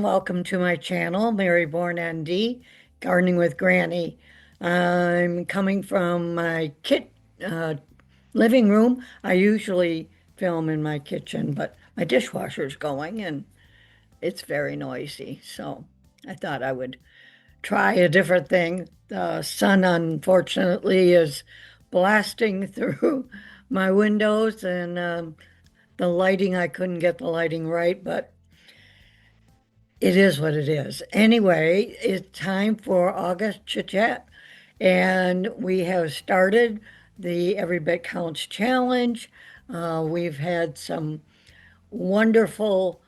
everyone. Welcome to my channel, Mary Born ND, Gardening with Granny. I'm coming from my uh, living room. I usually film in my kitchen, but my dishwasher's going and it's very noisy. So I thought I would try a different thing. The sun, unfortunately, is blasting through my windows and the lighting, I couldn't get the lighting right, but it is what it is. Anyway, it's time for August Chit Chat, and we have started the Every Bit Counts challenge. We've had some wonderful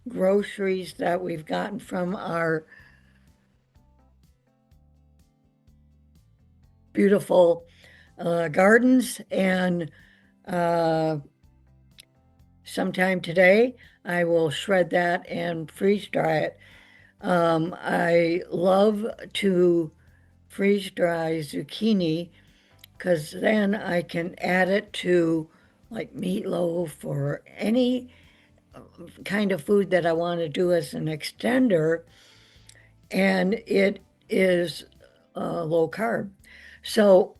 groceries that we've gotten from our beautiful gardens, and uh, sometime today I will shred that and freeze dry it. I love to freeze dry zucchini because then I can add it to like meatloaf or any kind of food that I want to do as an extender, and it is low carb. So,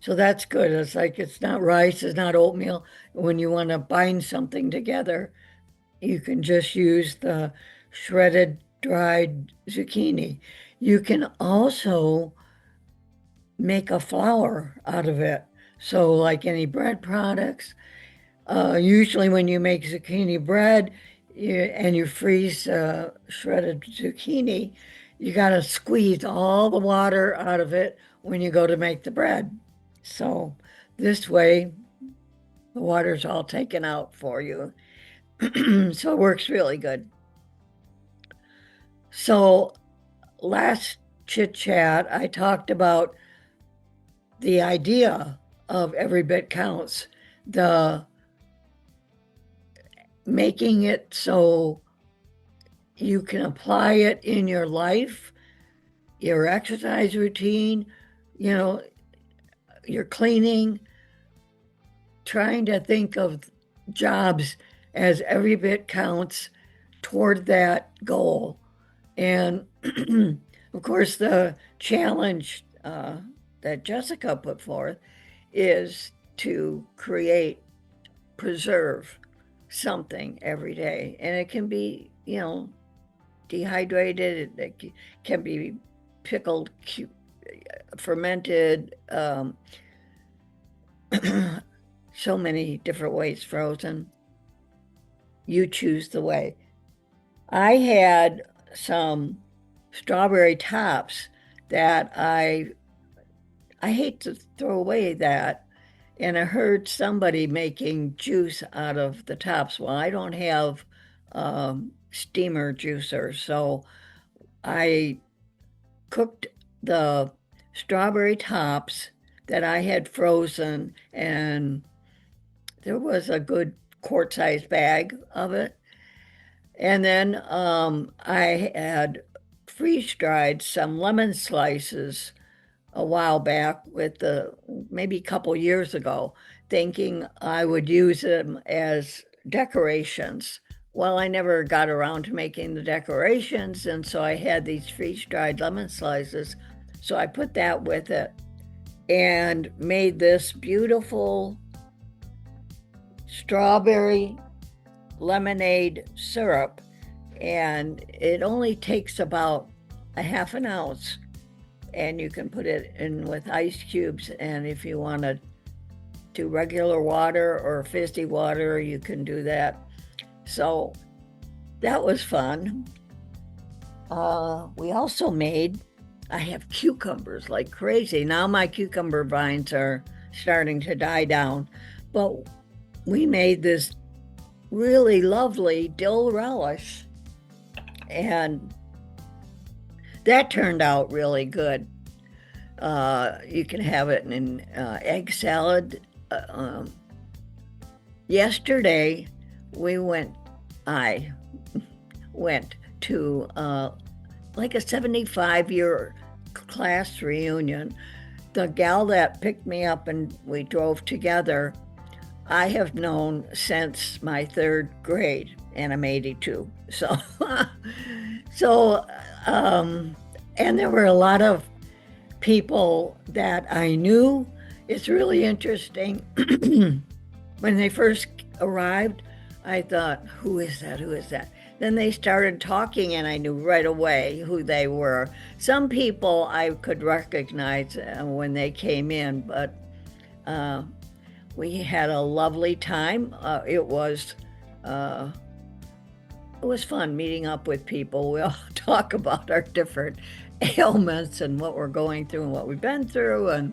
so that's good. It's like it's not rice, it's not oatmeal. When you want to bind something together, you can just use the shredded dried zucchini. You can also make a flour out of it. So, like any bread products, usually when you make zucchini bread and you freeze shredded zucchini, you got to squeeze all the water out of it when you go to make the bread. So, this way, the water's all taken out for you. So, it works really good. So, last chit chat, I talked about the idea of every bit counts, the making it so you can apply it in your life, your exercise routine, you know, your cleaning, trying to think of jobs as every bit counts toward that goal. And of course, the challenge that Jessica put forth is to preserve something every day. And it can be, dehydrated, it can be pickled, fermented, so many different ways, frozen. You choose the way. I had some strawberry tops that I hate to throw away that. And I heard somebody making juice out of the tops. Well, I don't have steamer juicer, so I cooked the strawberry tops that I had frozen, and there was a good quart-sized bag of it. And then I had freeze-dried some lemon slices a while back maybe a couple years ago, thinking I would use them as decorations. Well, I never got around to making the decorations, and so I had these freeze-dried lemon slices. So I put that with it and made this beautiful strawberry lemonade syrup. And it only takes about a half an ounce, and you can put it in with ice cubes. And if you want to do regular water or fizzy water, you can do that. So that was fun. We also I have cucumbers like crazy. Now my cucumber vines are starting to die down, but we made this really lovely dill relish, and that turned out really good. You can have it in egg salad. Yesterday, I went to like a 75-year class reunion. The gal that picked me up and we drove together, I have known since my third grade. and I'm 82. So, so, um, and there were a lot of people that I knew. It's really interesting. When they first arrived, I thought, who is that? Who is that? Then they started talking, and I knew right away who they were. Some people I could recognize when they came in, but uh, we had a lovely time. Uh, it was fun meeting up with people. We all talk about our different ailments and what we're going through and what we've been through. And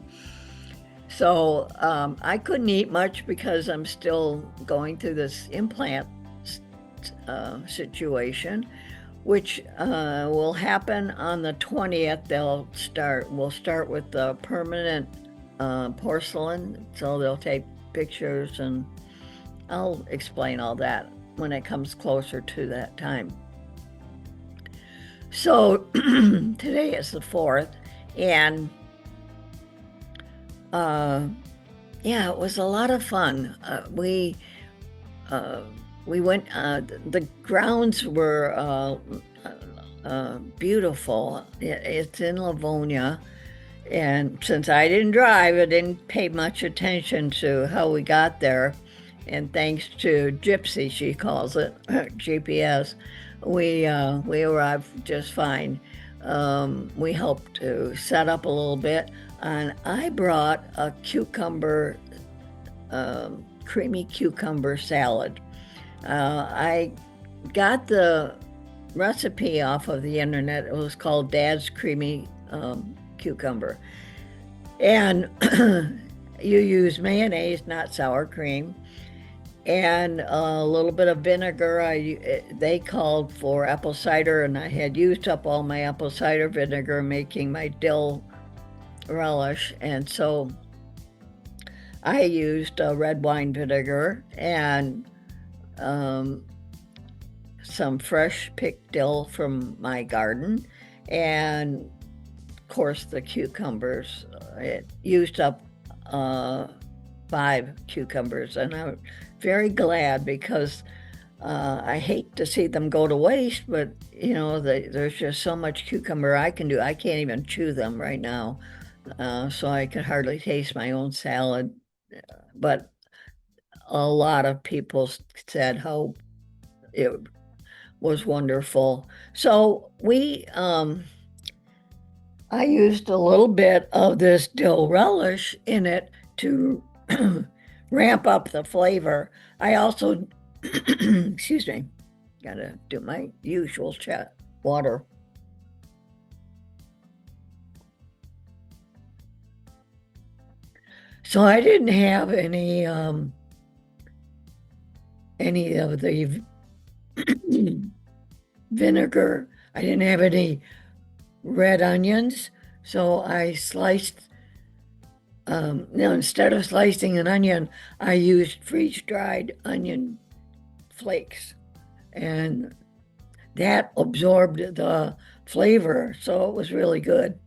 so I couldn't eat much because I'm still going through this implant situation, which will happen on the 20th. We'll start with the permanent porcelain. So they'll take pictures, and I'll explain all that when it comes closer to that time. So today is the 4th, and yeah, it was a lot of fun. We went. The grounds were beautiful. It's in Livonia, and since I didn't drive, I didn't pay much attention to how we got there. And thanks to Gypsy, she calls it GPS, we arrived just fine. We helped to set up a little bit, and I brought a creamy cucumber salad. I got the recipe off of the internet. It was called Dad's Creamy Cucumber. And you use mayonnaise, not sour cream, and a little bit of vinegar. They called for apple cider, and I had used up all my apple cider vinegar making my dill relish. And so I used red wine vinegar and some fresh picked dill from my garden, and of course the cucumbers. It used up 5 cucumbers, and I'm very glad because I hate to see them go to waste, but there's just so much cucumber I can do. I can't even chew them right now, so I could hardly taste my own salad. But a lot of people said how it was wonderful. So I used a little bit of this dill relish in it to ramp up the flavor. I also, excuse me, gotta do my usual water. So I didn't have any of the vinegar. I didn't have any red onions, so I sliced. Instead of slicing an onion, I used freeze-dried onion flakes, and that absorbed the flavor, so it was really good.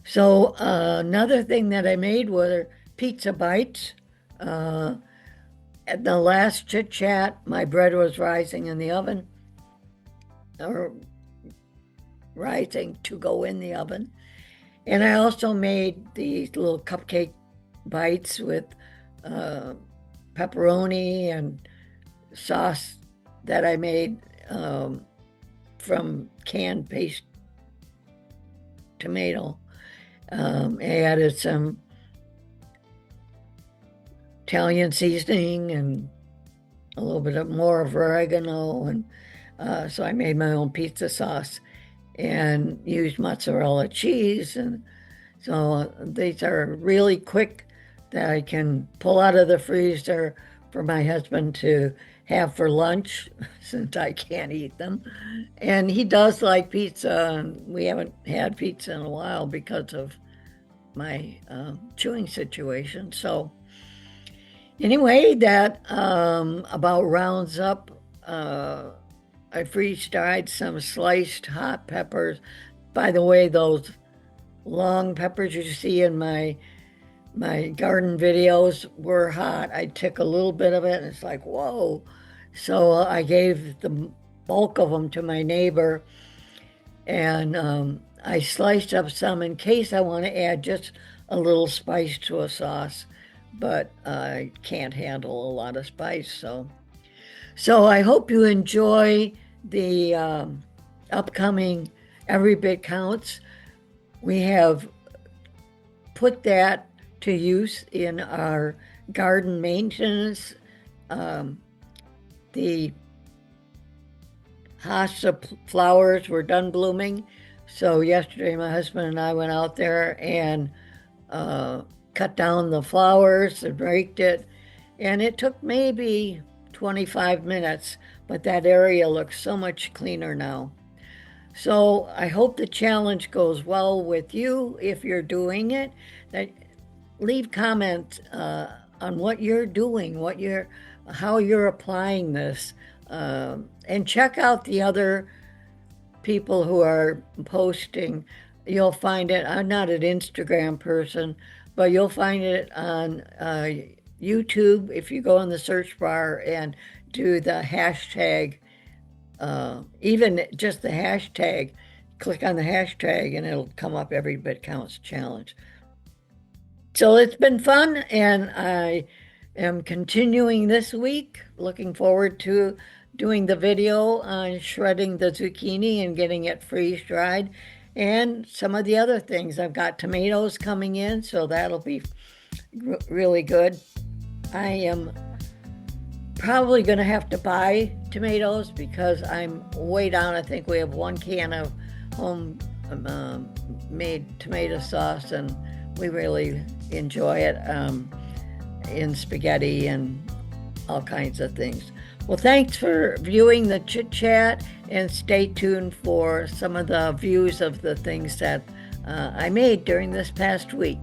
So another thing that I made were pizza bites. At the last chit chat, my bread was rising in the oven, or rising to go in the oven. And I also made these little cupcake bites with pepperoni and sauce that I made from canned paste tomato. I added some Italian seasoning and a little bit more of oregano, and so I made my own pizza sauce and used mozzarella cheese. And so these are really quick that I can pull out of the freezer for my husband to have for lunch since I can't eat them. And he does like pizza, and we haven't had pizza in a while because of my chewing situation. So anyway, that about rounds up. I freeze-dried some sliced hot peppers. By the way, those long peppers you see in my garden videos were hot. I took a little bit of it, and it's like, whoa. So I gave the bulk of them to my neighbor, and I sliced up some in case I want to add just a little spice to a sauce, but I can't handle a lot of spice. So I hope you enjoy the upcoming Every Bit Counts. We have put that to use in our garden maintenance. The hosta flowers were done blooming. So yesterday, my husband and I went out there and cut down the flowers and raked it. And it took maybe 25 minutes, but that area looks so much cleaner now. So I hope the challenge goes well with you if you're doing it. That leave comments on what you're doing, how you're applying this, and check out the other people who are posting. You'll find it. I'm not an Instagram person, but you'll find it on YouTube if you go in the search bar and do the hashtag. Even just the hashtag, click on the hashtag and it'll come up Every Bit Counts Challenge. So it's been fun, and I am continuing this week. Looking forward to doing the video on shredding the zucchini and getting it freeze-dried, and some of the other things. I've got tomatoes coming in, so that'll be really good. I am probably going to have to buy tomatoes because I'm way down. I think we have 1 can of home made tomato sauce, and we really enjoy it in spaghetti and all kinds of things. Well, thanks for viewing the Chit Chat, and stay tuned for some of the views of the things that I made during this past week.